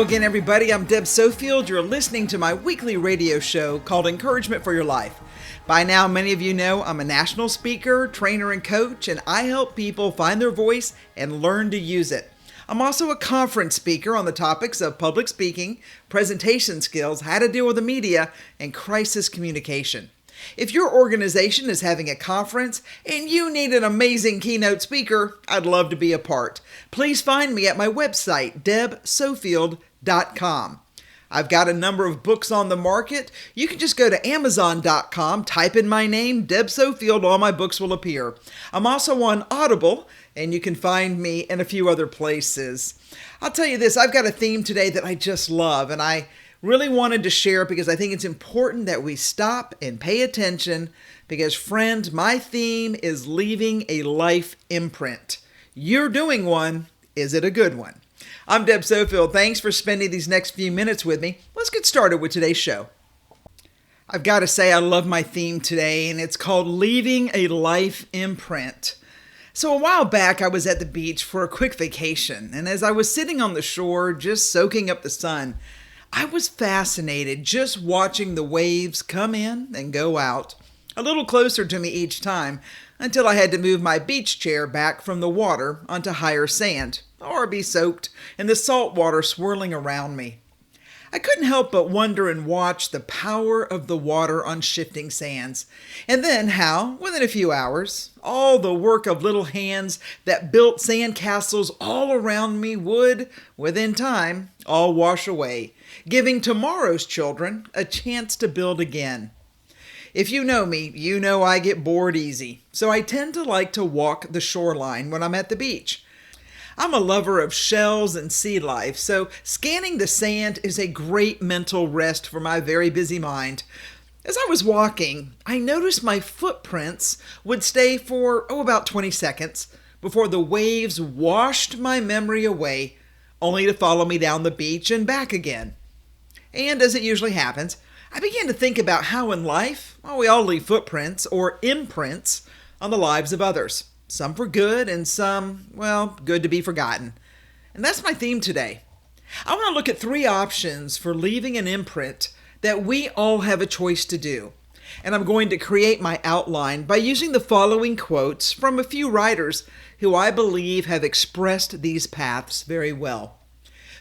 again, everybody. I'm Deb Sofield. You're listening to my weekly radio show called Encouragement for Your Life. By now, many of you know I'm a national speaker, trainer, and coach, and I help people find their voice and learn to use it. I'm also a conference speaker on the topics of public speaking, presentation skills, how to deal with the media, and crisis communication. If your organization is having a conference and you need an amazing keynote speaker, I'd love to be a part. Please find me at my website, debsofield.com. I've got a number of books on the market. You can just go to amazon.com, type in my name, Deb Sofield, all my books will appear. I'm also on Audible, and you can find me in a few other places. I'll tell you this, I've got a theme today that I just love, and I really wanted to share it because I think it's important that we stop and pay attention because, friend, my theme is leaving a life imprint. You're doing one. Is it a good one? I'm Deb Sofield. Thanks for spending these next few minutes with me. Let's get started with today's show. I've got to say I love my theme today, and it's called Leaving a Life Imprint. So a while back, I was at the beach for a quick vacation, and as I was sitting on the shore just soaking up the sun, I was fascinated just watching the waves come in and go out, a little closer to me each time, until I had to move my beach chair back from the water onto higher sand, or be soaked in the salt water swirling around me. I couldn't help but wonder and watch the power of the water on shifting sands, and then how, within a few hours, all the work of little hands that built sand castles all around me would, within time, all wash away, giving tomorrow's children a chance to build again. If you know me, you know I get bored easy, so I tend to like to walk the shoreline when I'm at the beach. I'm a lover of shells and sea life, so scanning the sand is a great mental rest for my very busy mind. As I was walking, I noticed my footprints would stay for, about 20 seconds before the waves washed my memory away, only to follow me down the beach and back again. And as it usually happens, I began to think about how in life, we all leave footprints or imprints on the lives of others. Some for good and some, good to be forgotten. And that's my theme today. I want to look at 3 options for leaving an imprint that we all have a choice to do. And I'm going to create my outline by using the following quotes from a few writers who I believe have expressed these paths very well.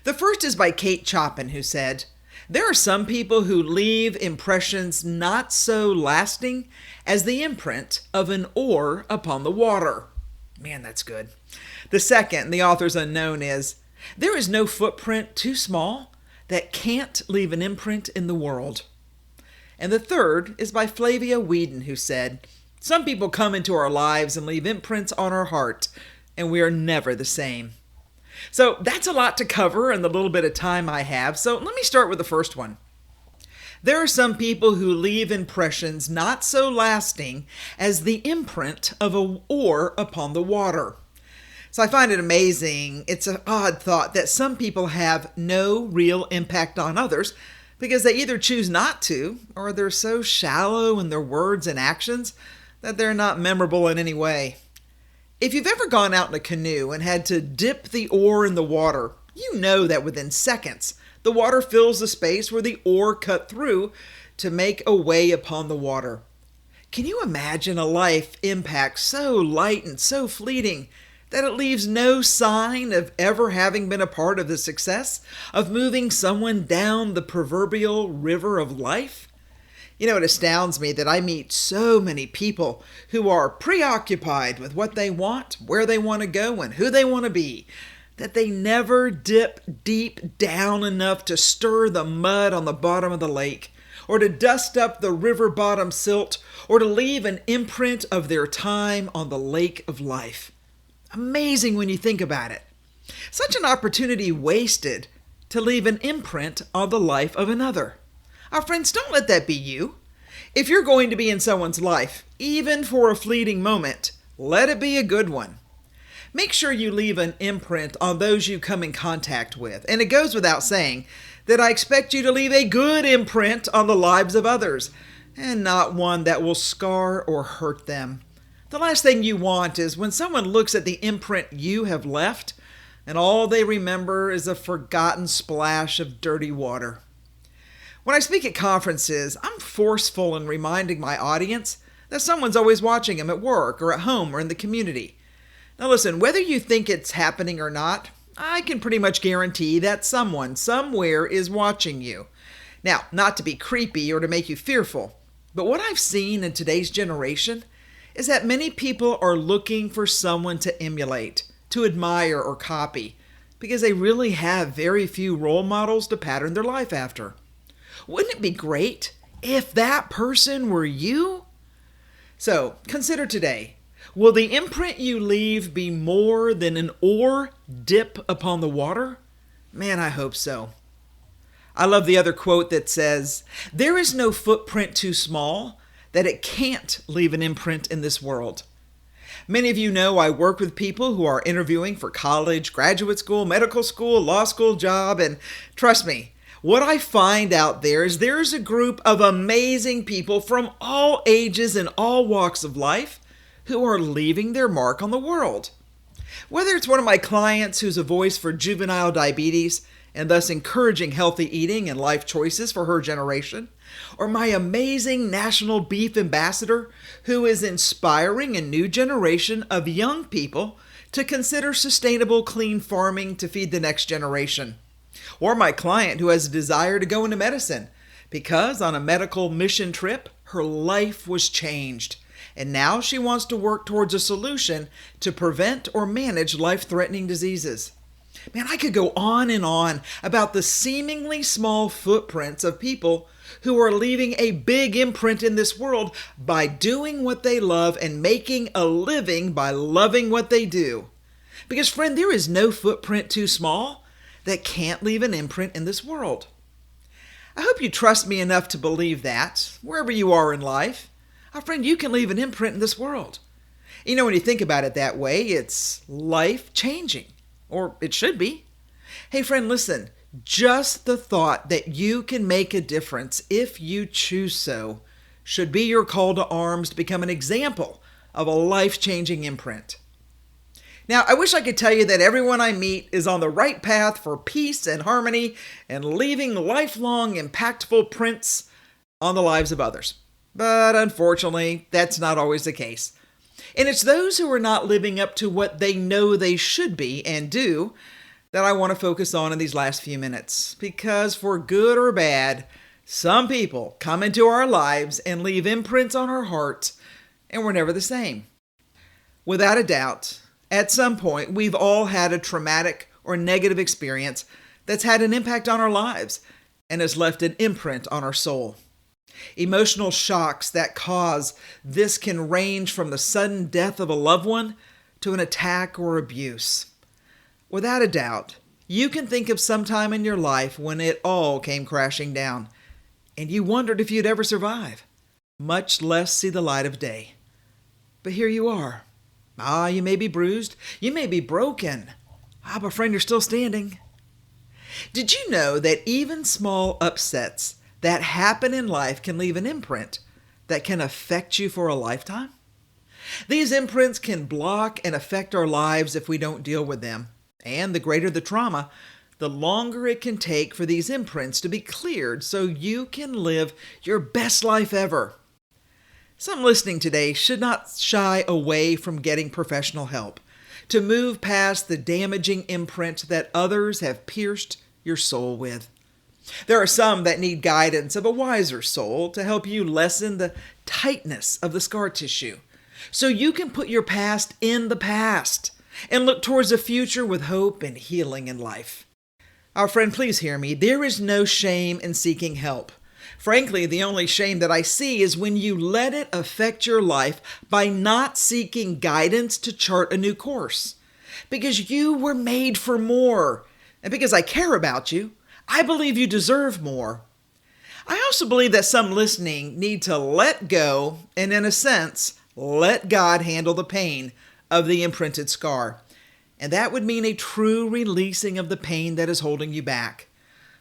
The first is by Kate Chopin, who said, "There are some people who leave impressions not so lasting as the imprint of an oar upon the water." Man, that's good. The second, the author's unknown, is, "There is no footprint too small that can't leave an imprint in the world." And the third is by Flavia Whedon, who said, "Some people come into our lives and leave imprints on our heart, and we are never the same." So that's a lot to cover in the little bit of time I have, so let me start with the first one. There are some people who leave impressions not so lasting as the imprint of an oar upon the water. So I find it amazing. It's an odd thought that some people have no real impact on others because they either choose not to, or they're so shallow in their words and actions that they're not memorable in any way. If you've ever gone out in a canoe and had to dip the oar in the water, you know that within seconds, the water fills the space where the oar cut through to make a way upon the water. Can you imagine a life impact so light and so fleeting that it leaves no sign of ever having been a part of the success of moving someone down the proverbial river of life? You know, it astounds me that I meet so many people who are preoccupied with what they want, where they want to go, and who they want to be, that they never dip deep down enough to stir the mud on the bottom of the lake, or to dust up the river bottom silt, or to leave an imprint of their time on the lake of life. Amazing when you think about it. Such an opportunity wasted to leave an imprint on the life of another. Our friends, don't let that be you. If you're going to be in someone's life, even for a fleeting moment, let it be a good one. Make sure you leave an imprint on those you come in contact with. And it goes without saying that I expect you to leave a good imprint on the lives of others, and not one that will scar or hurt them. The last thing you want is when someone looks at the imprint you have left, and all they remember is a forgotten splash of dirty water. When I speak at conferences, I'm forceful in reminding my audience that someone's always watching them at work or at home or in the community. Now listen, whether you think it's happening or not, I can pretty much guarantee that someone somewhere is watching you. Now, not to be creepy or to make you fearful, but what I've seen in today's generation is that many people are looking for someone to emulate, to admire or copy, because they really have very few role models to pattern their life after. Wouldn't it be great if that person were you? So, consider today. Will the imprint you leave be more than an oar dip upon the water? Man, I hope so. I love the other quote that says, "There is no footprint too small that it can't leave an imprint in this world." Many of you know I work with people who are interviewing for college, graduate school, medical school, law school job, and trust me, what I find out there is a group of amazing people from all ages and all walks of life who are leaving their mark on the world. Whether it's one of my clients who's a voice for juvenile diabetes and thus encouraging healthy eating and life choices for her generation, or my amazing national beef ambassador who is inspiring a new generation of young people to consider sustainable, clean farming to feed the next generation, or my client who has a desire to go into medicine because on a medical mission trip, her life was changed. And now she wants to work towards a solution to prevent or manage life-threatening diseases. Man, I could go on and on about the seemingly small footprints of people who are leaving a big imprint in this world by doing what they love and making a living by loving what they do. Because, friend, there is no footprint too small that can't leave an imprint in this world. I hope you trust me enough to believe that, wherever you are in life, friend, you can leave an imprint in this world. You know, when you think about it that way, it's life-changing. Or it should be. Hey, friend, listen. Just the thought that you can make a difference if you choose so should be your call to arms to become an example of a life-changing imprint. Now, I wish I could tell you that everyone I meet is on the right path for peace and harmony and leaving lifelong, impactful prints on the lives of others. But unfortunately, that's not always the case. And it's those who are not living up to what they know they should be and do that I want to focus on in these last few minutes. Because for good or bad, some people come into our lives and leave imprints on our hearts, and we're never the same. Without a doubt, at some point, we've all had a traumatic or negative experience that's had an impact on our lives and has left an imprint on our soul. Emotional shocks that cause this can range from the sudden death of a loved one to an attack or abuse. Without a doubt, you can think of some time in your life when it all came crashing down, and you wondered if you'd ever survive, much less see the light of day. But here you are. You may be bruised, you may be broken. But friend, you're still standing. Did you know that even small upsets that happen in life can leave an imprint that can affect you for a lifetime? These imprints can block and affect our lives if we don't deal with them. And the greater the trauma, the longer it can take for these imprints to be cleared so you can live your best life ever. Some listening today should not shy away from getting professional help to move past the damaging imprint that others have pierced your soul with. There are some that need guidance of a wiser soul to help you lessen the tightness of the scar tissue, so you can put your past in the past and look towards a future with hope and healing in life. Our friend, please hear me. There is no shame in seeking help. Frankly, the only shame that I see is when you let it affect your life by not seeking guidance to chart a new course. Because you were made for more, and because I care about you, I believe you deserve more. I also believe that some listening need to let go and, in a sense, let God handle the pain of the imprinted scar. And that would mean a true releasing of the pain that is holding you back.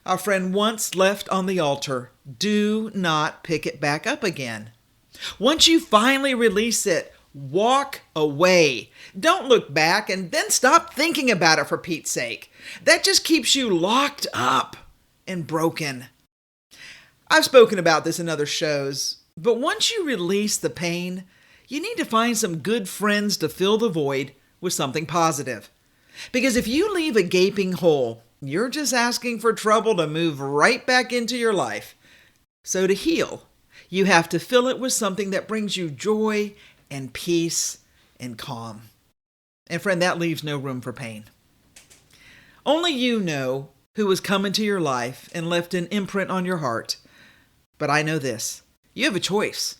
Our friend, once left on the altar, do not pick it back up again. Once you finally release it, Walk away. Don't look back and then stop thinking about it for Pete's sake. That just keeps you locked up and broken. I've spoken about this in other shows, but once you release the pain, you need to find some good friends to fill the void with something positive. Because if you leave a gaping hole, you're just asking for trouble to move right back into your life. So to heal, you have to fill it with something that brings you joy and peace and calm. And friend, that leaves no room for pain. Only you know who has come into your life and left an imprint on your heart. But I know this. You have a choice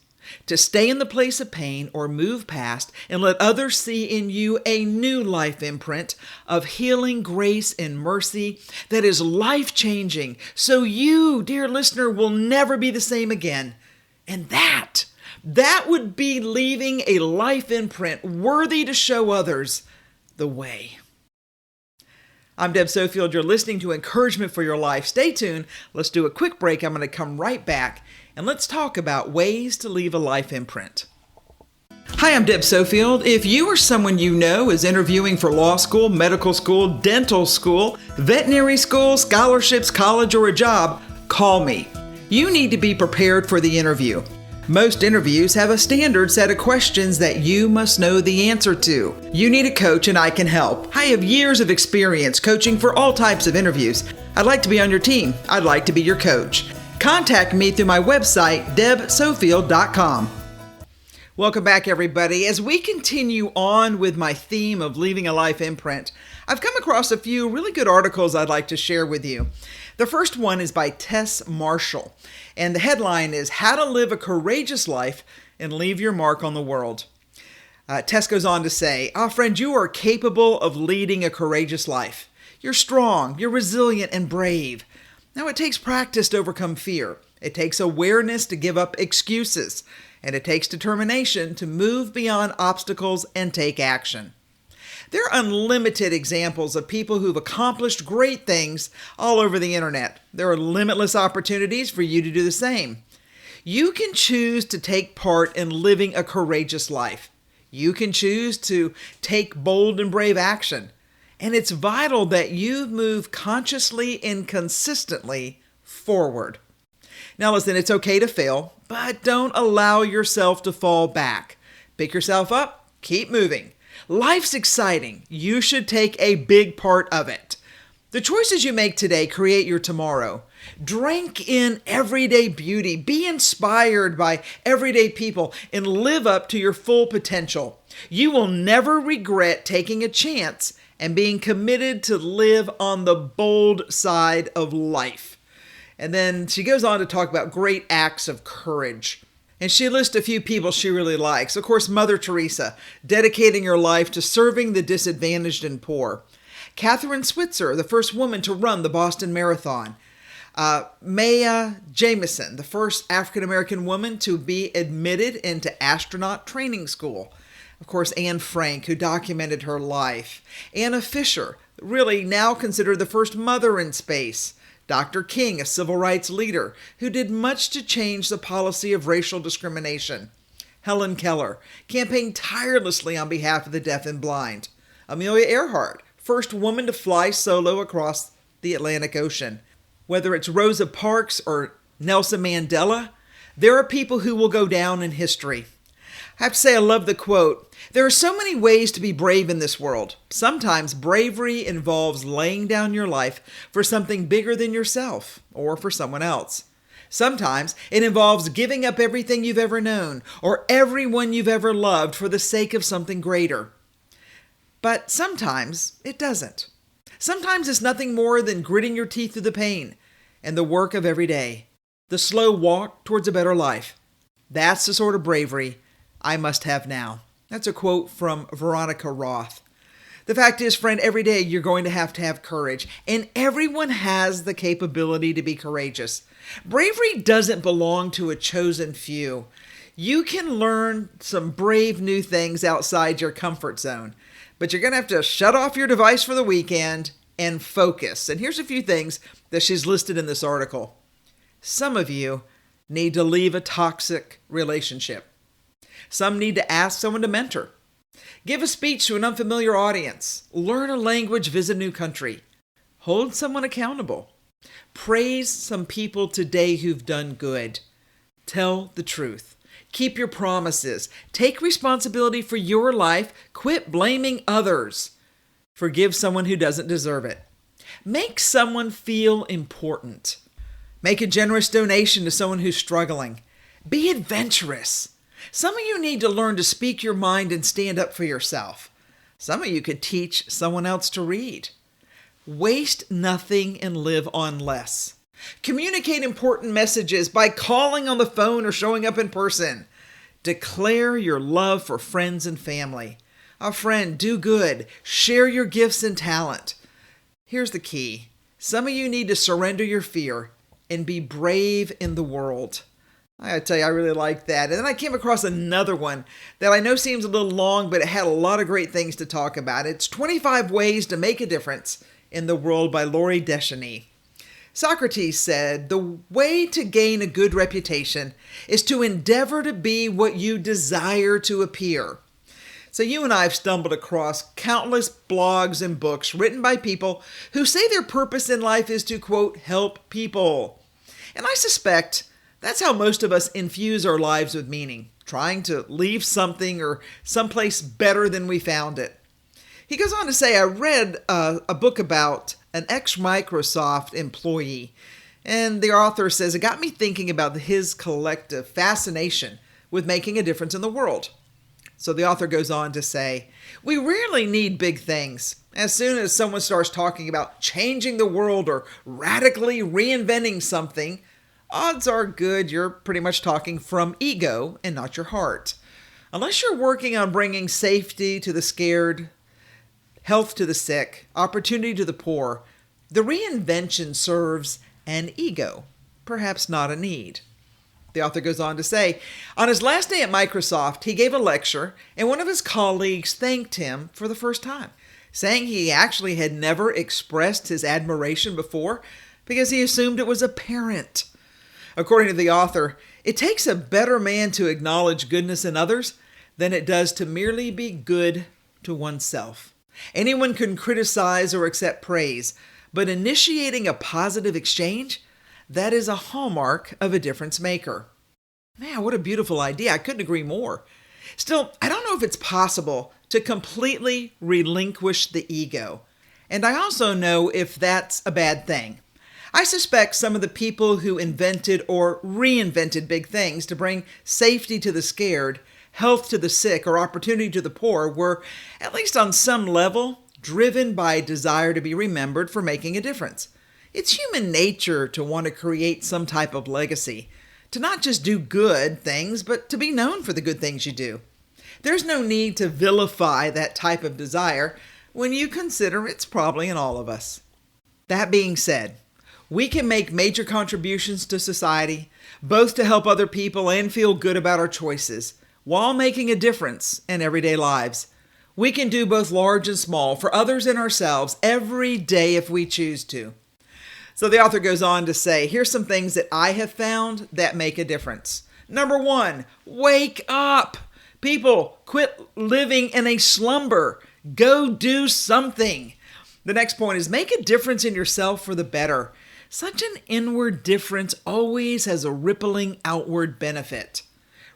to stay in the place of pain or move past and let others see in you a new life imprint of healing grace and mercy that is life-changing, so you, dear listener, will never be the same again. And that would be leaving a life imprint worthy to show others the way. I'm Deb Sofield. You're listening to Encouragement for Your Life. Stay tuned. Let's do a quick break. I'm going to come right back and let's talk about ways to leave a life imprint. Hi, I'm Deb Sofield. If you or someone you know is interviewing for law school, medical school, dental school, veterinary school, scholarships, college, or a job, call me. You need to be prepared for the interview. Most interviews have a standard set of questions that you must know the answer to. You need a coach and I can help. I have years of experience coaching for all types of interviews. I'd like to be on your team. I'd like to be your coach. Contact me through my website, debsofield.com. Welcome back, everybody. As we continue on with my theme of leaving a life imprint, I've come across a few really good articles I'd like to share with you. The first one is by Tess Marshall, and the headline is How to Live a Courageous Life and Leave Your Mark on the World. Tess goes on to say, friend, you are capable of leading a courageous life. You're strong, you're resilient, and brave. Now, it takes practice to overcome fear. It takes awareness to give up excuses, and it takes determination to move beyond obstacles and take action. There are unlimited examples of people who've accomplished great things all over the internet. There are limitless opportunities for you to do the same. You can choose to take part in living a courageous life. You can choose to take bold and brave action. And it's vital that you move consciously and consistently forward. Now listen, it's okay to fail, but don't allow yourself to fall back. Pick yourself up, keep moving. Life's exciting. You should take a big part of it. The choices you make today create your tomorrow. Drink in everyday beauty. Be inspired by everyday people and live up to your full potential. You will never regret taking a chance and being committed to live on the bold side of life. And then she goes on to talk about great acts of courage. And she lists a few people she really likes. Of course, Mother Teresa, dedicating her life to serving the disadvantaged and poor. Catherine Switzer, the first woman to run the Boston Marathon. Maya Jamison, the first African-American woman to be admitted into astronaut training school. Of course, Anne Frank, who documented her life. Anna Fisher, really now considered the first mother in space. Dr. King, a civil rights leader who did much to change the policy of racial discrimination. Helen Keller, campaigned tirelessly on behalf of the deaf and blind. Amelia Earhart, first woman to fly solo across the Atlantic Ocean. Whether it's Rosa Parks or Nelson Mandela, there are people who will go down in history. I have to say I love the quote, "There are so many ways to be brave in this world. Sometimes bravery involves laying down your life for something bigger than yourself or for someone else. Sometimes it involves giving up everything you've ever known or everyone you've ever loved for the sake of something greater. But sometimes it doesn't. Sometimes it's nothing more than gritting your teeth through the pain and the work of every day, the slow walk towards a better life. That's the sort of bravery I must have now." That's a quote from Veronica Roth. The fact is, friend, every day you're going to have courage, and everyone has the capability to be courageous. Bravery doesn't belong to a chosen few. You can learn some brave new things outside your comfort zone, but you're going to have to shut off your device for the weekend and focus. And here's a few things that she's listed in this article. Some of you need to leave a toxic relationship. Some need to ask someone to mentor. Give a speech to an unfamiliar audience. Learn a language, visit a new country. Hold someone accountable. Praise some people today who've done good. Tell the truth. Keep your promises. Take responsibility for your life. Quit blaming others. Forgive someone who doesn't deserve it. Make someone feel important. Make a generous donation to someone who's struggling. Be adventurous. Some of you need to learn to speak your mind and stand up for yourself. Some of you could teach someone else to read. Waste nothing and live on less. Communicate important messages by calling on the phone or showing up in person. Declare your love for friends and family. A friend, do good. Share your gifts and talent. Here's the key. Some of you need to surrender your fear and be brave in the world. I gotta tell you, I really like that. And then I came across another one that I know seems a little long, but it had a lot of great things to talk about. It's 25 Ways to Make a Difference in the World by Lori Descheny. Socrates said, the way to gain a good reputation is to endeavor to be what you desire to appear. So you and I have stumbled across countless blogs and books written by people who say their purpose in life is to, quote, help people. And I suspect that's how most of us infuse our lives with meaning, trying to leave something or someplace better than we found it. He goes on to say, I read a book about an ex-Microsoft employee, and the author says, it got me thinking about his collective fascination with making a difference in the world. So the author goes on to say, we rarely need big things. As soon as someone starts talking about changing the world or radically reinventing something, odds are good you're pretty much talking from ego and not your heart. Unless you're working on bringing safety to the scared, health to the sick, opportunity to the poor, the reinvention serves an ego, perhaps not a need. The author goes on to say, on his last day at Microsoft, he gave a lecture, and one of his colleagues thanked him for the first time, saying he actually had never expressed his admiration before because he assumed it was apparent. According to the author, it takes a better man to acknowledge goodness in others than it does to merely be good to oneself. Anyone can criticize or accept praise, but initiating a positive exchange, that is a hallmark of a difference maker. Man, what a beautiful idea. I couldn't agree more. Still, I don't know if it's possible to completely relinquish the ego. And I also know if that's a bad thing. I suspect some of the people who invented or reinvented big things to bring safety to the scared, health to the sick, or opportunity to the poor were, at least on some level, driven by a desire to be remembered for making a difference. It's human nature to want to create some type of legacy, to not just do good things, but to be known for the good things you do. There's no need to vilify that type of desire when you consider it's probably in all of us. That being said, we can make major contributions to society, both to help other people and feel good about our choices, while making a difference in everyday lives. We can do both large and small for others and ourselves every day if we choose to. So the author goes on to say, here's some things that I have found that make a difference. Number 1, wake up. People, quit living in a slumber. Go do something. The next point is make a difference in yourself for the better. Such an inward difference always has a rippling outward benefit.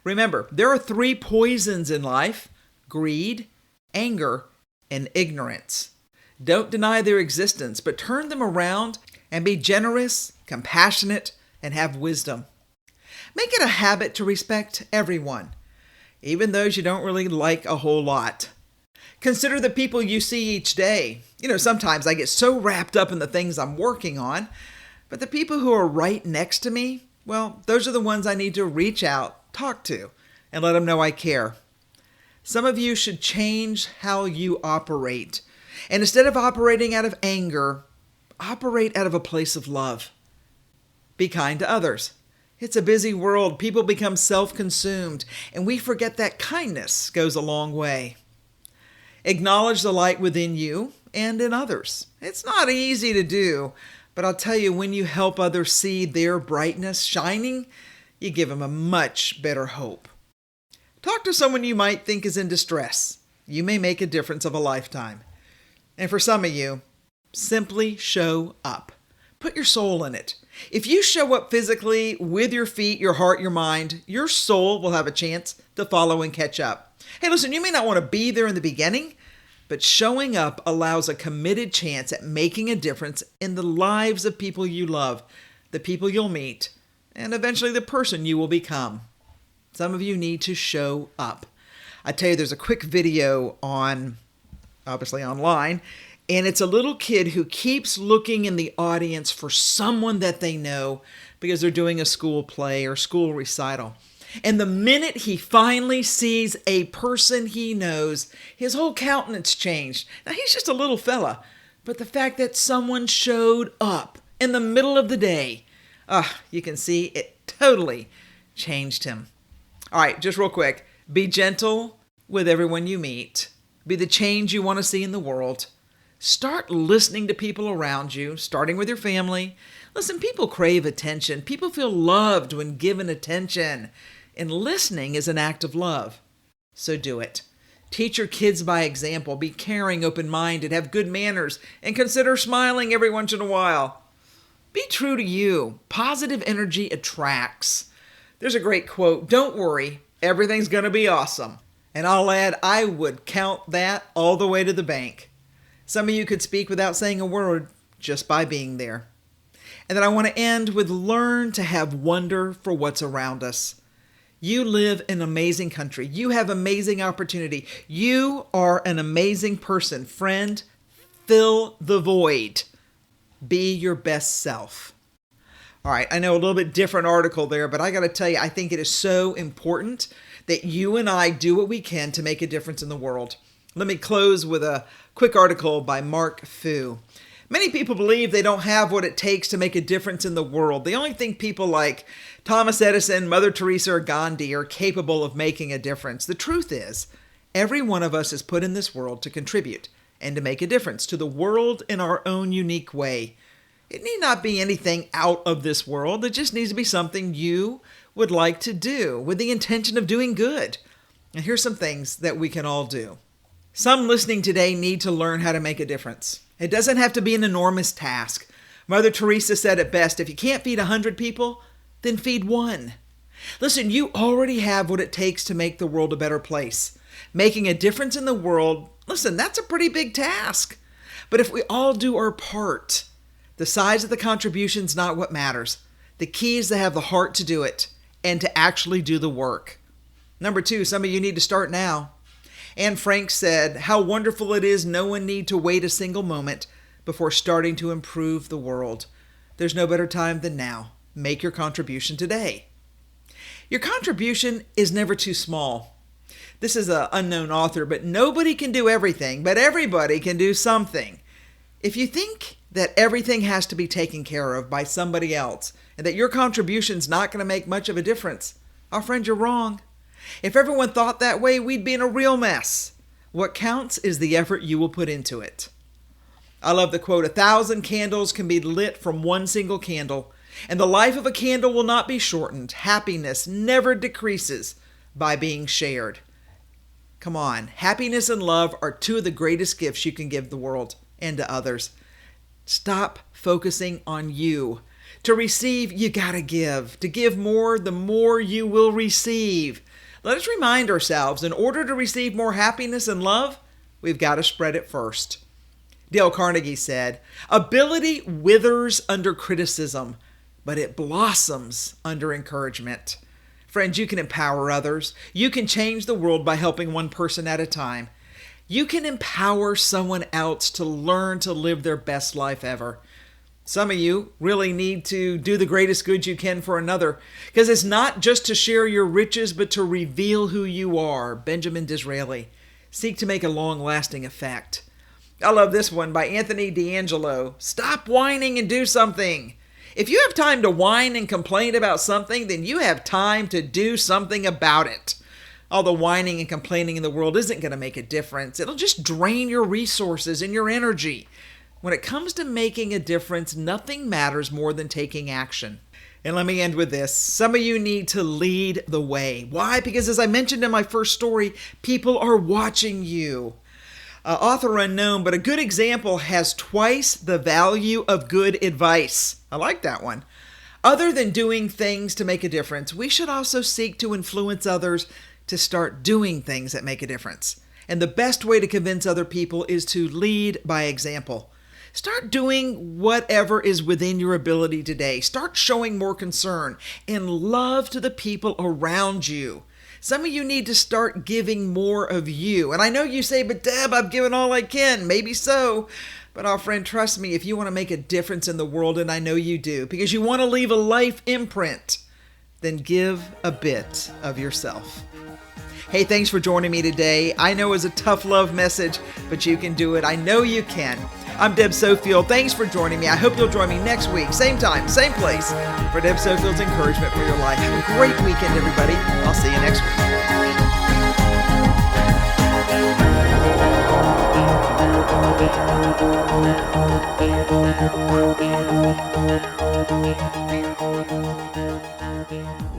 Remember, there are 3 poisons in life: greed, anger, and ignorance. Don't deny their existence, but turn them around and be generous, compassionate, and have wisdom. Make it a habit to respect everyone, even those you don't really like a whole lot. Consider the people you see each day. Sometimes I get so wrapped up in the things I'm working on, but the people who are right next to me, well, those are the ones I need to reach out, talk to, and let them know I care. Some of you should change how you operate. And instead of operating out of anger, operate out of a place of love. Be kind to others. It's a busy world. People become self-consumed, and we forget that kindness goes a long way. Acknowledge the light within you and in others. It's not easy to do, but I'll tell you, when you help others see their brightness shining, you give them a much better hope. Talk to someone you might think is in distress. You may make a difference of a lifetime. And for some of you, simply show up. Put your soul in it. If you show up physically with your feet, your heart, your mind, your soul will have a chance to follow and catch up. Hey, listen, you may not want to be there in the beginning, but showing up allows a committed chance at making a difference in the lives of people you love, the people you'll meet, and eventually the person you will become. Some of you need to show up. I tell you, there's a quick video obviously online, and it's a little kid who keeps looking in the audience for someone that they know because they're doing a school play or school recital. And the minute he finally sees a person he knows, his whole countenance changed. Now, he's just a little fella, but the fact that someone showed up in the middle of the day, you can see it totally changed him. All right, just real quick. Be gentle with everyone you meet. Be the change you want to see in the world. Start listening to people around you, starting with your family. Listen, people crave attention. People feel loved when given attention. And listening is an act of love. So do it. Teach your kids by example. Be caring, open-minded, have good manners, and consider smiling every once in a while. Be true to you. Positive energy attracts. There's a great quote, "Don't worry, everything's going to be awesome." And I'll add, I would count that all the way to the bank. Some of you could speak without saying a word just by being there. And then I want to end with learn to have wonder for what's around us. You live in an amazing country. You have amazing opportunity. You are an amazing person. Friend, fill the void. Be your best self. All right, I know a little bit different article there, but I got to tell you, I think it is so important that you and I do what we can to make a difference in the world. Let me close with a quick article by Mark Fu. Many people believe they don't have what it takes to make a difference in the world. They only think people like Thomas Edison, Mother Teresa, or Gandhi are capable of making a difference. The truth is, every one of us is put in this world to contribute and to make a difference to the world in our own unique way. It need not be anything out of this world. It just needs to be something you would like to do with the intention of doing good. And here's some things that we can all do. Some listening today need to learn how to make a difference. It doesn't have to be an enormous task. Mother Teresa said it best, if you can't feed 100 people, then feed one. Listen, you already have what it takes to make the world a better place. Making a difference in the world, listen, that's a pretty big task. But if we all do our part, the size of the contribution's not what matters. The key is to have the heart to do it and to actually do the work. Number 2, some of you need to start now. Anne Frank said, "How wonderful it is no one need to wait a single moment before starting to improve the world." There's no better time than now. Make your contribution today. Your contribution is never too small. This is an unknown author, but nobody can do everything, but everybody can do something. If you think that everything has to be taken care of by somebody else and that your contribution's not going to make much of a difference, our friend, you're wrong. If everyone thought that way, we'd be in a real mess. What counts is the effort you will put into it. I love the quote, 1,000 candles can be lit from one single candle, and the life of a candle will not be shortened. Happiness never decreases by being shared. Come on, happiness and love are 2 of the greatest gifts you can give the world and to others. Stop focusing on you. To receive, you gotta give. To give more, the more you will receive. Let us remind ourselves, in order to receive more happiness and love, we've got to spread it first. Dale Carnegie said, "Ability withers under criticism, but it blossoms under encouragement." Friends, you can empower others. You can change the world by helping one person at a time. You can empower someone else to learn to live their best life ever. Some of you really need to do the greatest good you can for another, because it's not just to share your riches, but to reveal who you are. Benjamin Disraeli. Seek to make a long-lasting effect. I love this one by Anthony D'Angelo. Stop whining and do something. If you have time to whine and complain about something, then you have time to do something about it. All the whining and complaining in the world isn't going to make a difference. It'll just drain your resources and your energy. When it comes to making a difference, nothing matters more than taking action. And let me end with this. Some of you need to lead the way. Why? Because as I mentioned in my first story, people are watching you. Author unknown, but a good example has twice the value of good advice. I like that one. Other than doing things to make a difference, we should also seek to influence others to start doing things that make a difference. And the best way to convince other people is to lead by example. Start doing whatever is within your ability today. Start showing more concern and love to the people around you. Some of you need to start giving more of you. And I know you say, but Deb, I've given all I can. Maybe so. But friend, trust me, if you want to make a difference in the world, and I know you do, because you want to leave a life imprint, then give a bit of yourself. Hey, thanks for joining me today. I know it's a tough love message, but you can do it. I know you can. I'm Deb Sofield. Thanks for joining me. I hope you'll join me next week, same time, same place, for Deb Sofield's encouragement for your life. Have a great weekend, everybody. I'll see you next week.